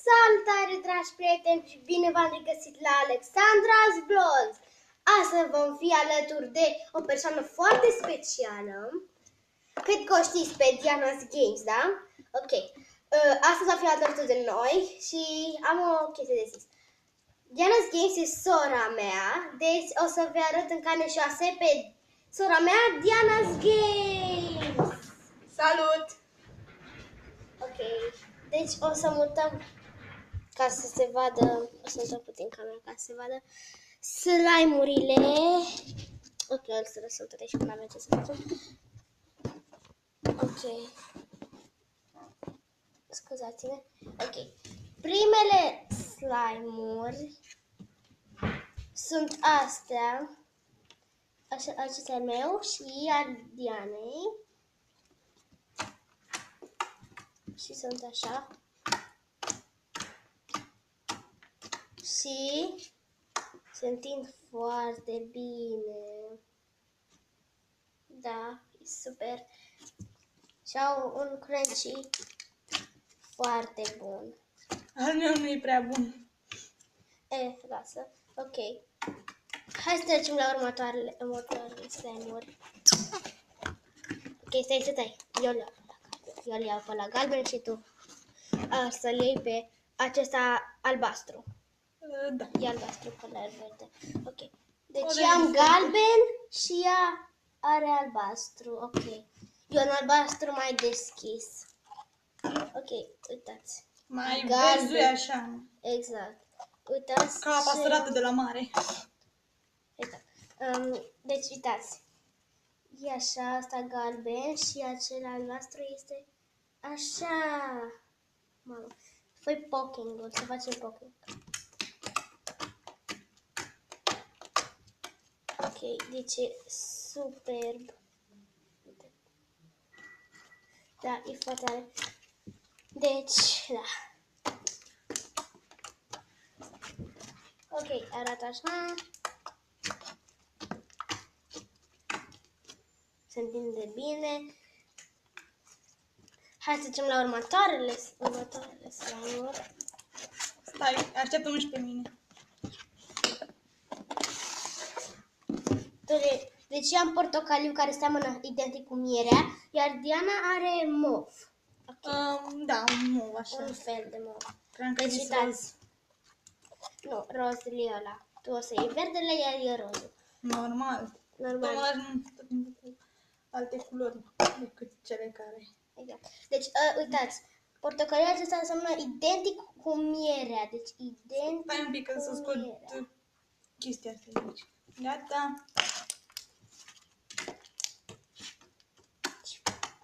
Salutare, dragi prieteni, și bine v-am regăsit la Alexandra's Vlogs. Astăzi vom fi alături de o persoană foarte specială. Cred că o știți pe Diana's Games, da? Ok. Astăzi va fi alături de noi și am o chestie de zis. Diana's Games e sora mea, deci o să vă arăt în carne și oase pe sora mea, Diana's Games. Salut! Ok. Deci o să mutăm ca să se vadă, o să dau puțin camera ca să se vadă slime-urile. Ok, o să lăsăm tot aici, că n-avem ce să facem. Ok. Scuzați-ne. Ok. Primele slime-uri sunt astea. Acesta e meu și al Dianei. Și sunt așa. Și se întind foarte bine. Da, e super. Și au un crunchy foarte bun. Al meu nu e prea bun. Lasă. Ok. Hai să trecem la următoarele slime-uri. Ok, stai. Eu le iau pe la galben și tu să-l iei pe acesta albastru. Da. E albastru cu la verde. Ok. Deci eu am galben și ea are albastru. Ok. Eu un albastru mai deschis. Ok, uitați. Mai Galben. verzi așa. Exact. Uitați. Ca pasărată de la mare. Deci uitați. E așa, asta galben și acela albastru este așa. Mamă. Fă-i poking-ul, să facem poking. Ok, deci e superb. Da, e foarte tare. Deci, da. Ok, arată așa. Se întinde bine. Hai să trecem la următoarele slime-uri. Stai, așteaptă-mă și pe mine. Deci eu am portocaliu care seamănă identic cu mierea, iar Diana are mov. Okay. Da, un mov așa. Un fel de mov. Cred că Deci zis uitați. Nu, rozul e ăla. Tu o să iei verdele, iar e rozul. normal. Normal. Normal, tot timpul cu alte culori decât cele care... Exact. Deci, uitați. Portocaliul acesta înseamnă identic cu mierea. Deci, identic. Stai un pic să scot chestia asta de aici. Gata.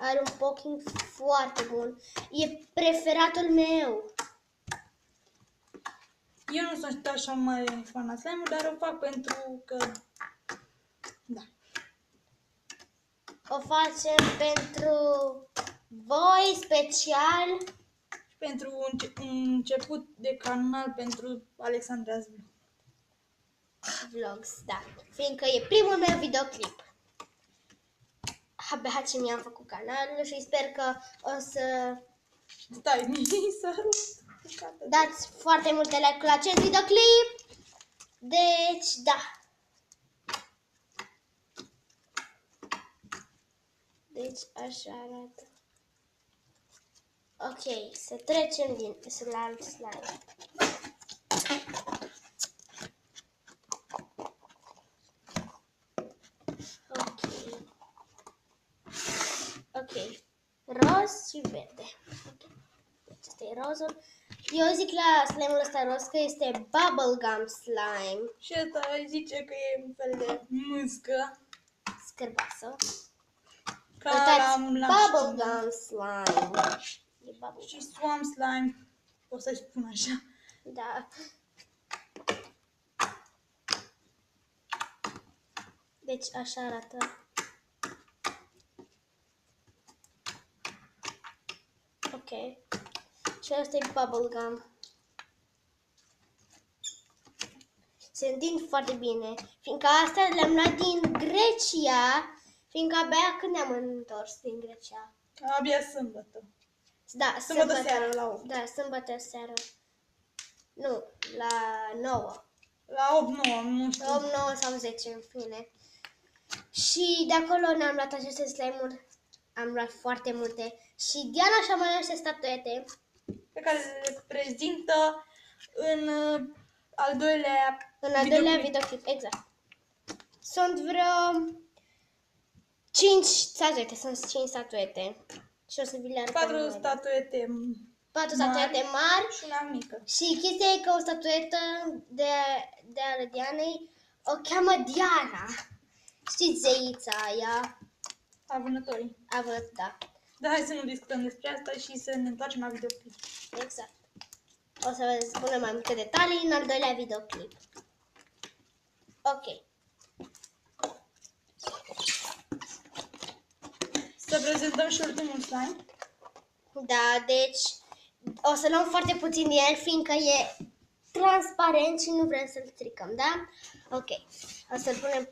Are un poking foarte bun. E preferatul meu. Eu nu sunt așa mare fan a slime, dar o fac pentru că... Da. O facem pentru voi special. Și pentru un început de canal pentru Alexandra's Vlogs, da. Fiindcă e primul meu videoclip. Abia ce mi-am făcut canalul și sper că o să Stai, mi s-a dați foarte multe like-uri la acest videoclip. Deci, da. Deci, așa arată. Ok, să trecem la alt slide. Ok. Roz și verde. Okay. Deci asta e rozul. Eu zic la slime-ul ăsta roz că este bubblegum slime. Și ăsta zice că e un fel de mâscă. Scârboasă. Ca bubblegum slime. E bubblegum. Și swamp slime. O să-i spun așa. Da. Deci așa arată. Ok. Și asta e bubblegum. Se întind foarte bine. Fiindcă astea le-am luat din Grecia. Fiindcă abia când ne-am întors din Grecia. Abia sâmbătă. Da, Sâmbătă seara la 8. Da, sâmbătă seara. Nu, la 9. La 8-9, nu știu. 8, 9 sau 10, în fine. Și de acolo ne-am luat aceste slime-uri. Am luat foarte multe. Și Diana și-a mai luat niște statuete. Pe care le prezintă în al doilea În al doilea videoclip, exact. Sunt vreo 5 statuete, sunt 5 statuete. Și o să vi le arăt. 4 statuete 4 statuete mari. și una mică. Și chestia e că o statuetă de ale Dianei o cheamă Diana. Știți zeița aia? A vânătorii. Da. Dar hai să nu discutăm despre asta și să ne întoarcem la videoclip. Exact. O să vă spunem mai multe detalii în al doilea videoclip. Ok. Să prezentăm și ultimul slime. Da, deci o să luăm foarte puțin din el, fiindcă e transparent și nu vrem să-l stricăm, da? Ok. O să-l punem...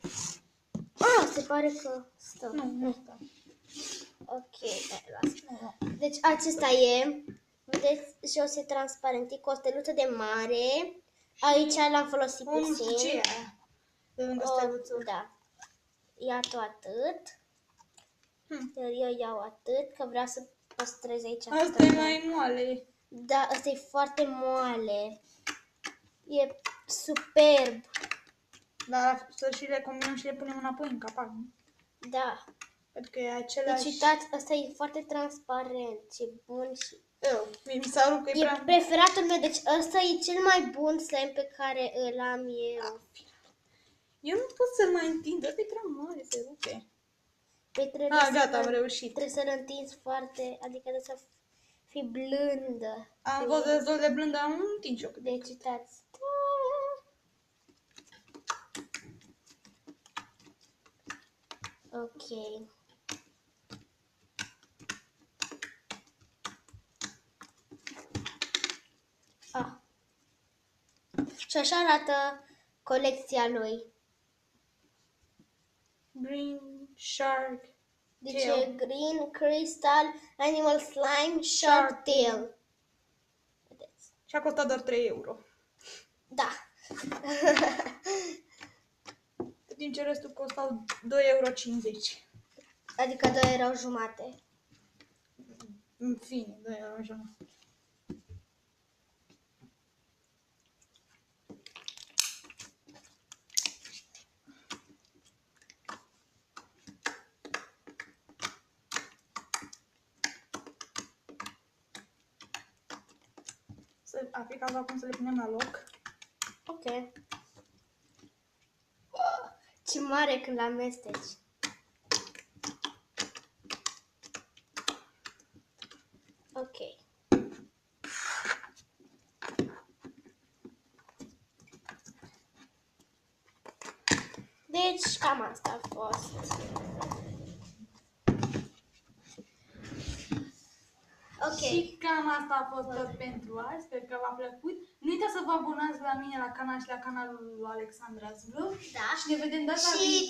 se pare că stă. Nu stă. Ok, lasă. Nu. Deci acesta e, vedeți, jos e transparent, e cu o steluță de mare. Aici l-am folosit Nu știu ce puțin. e aia. De lângă steluță. Da. Ia-tu atât. Iar eu iau atât, că vreau să păstrez aici. Asta e mai moale. Da, asta e foarte moale. E superb. Dar să și le combinăm și le punem înapoi în capac, nu? Da. Pentru că e același... Deci uitați, ăsta e foarte transparent, e bun și... Mie mi s-a rupt că e E prea... preferatul meu, deci ăsta e cel mai bun slime pe care îl am eu. Eu nu pot să-l mai întind, ăsta e prea mare, se rupe. Păi trebuie Gata, am reușit. Trebuie să-l întinzi foarte, adică trebuie să fii blândă. Am fost destul de blândă, am întins eu. Deci uitați. Ok. Și așa arată colecția lui. Green Shark Deci Tail. Green Crystal Animal Slime Shark Tail. Vedeți? Și a costat doar 3 euro. Da. În timp ce restul costau 2,50 euro. Adică 2 erau jumate. În fine, 2 euro jumătate. Să aplicăm acum să le punem la loc. Ok. Ce mare când l-amesteci. Ok. Deci cam asta a fost. Ok. Și cam asta a fost tot pentru azi. Sper că v-a plăcut. Nu uitați să vă abonați la mine la canal și la canalul lui Alexandra Vlog. Da. Și ne vedem data Și viitoare.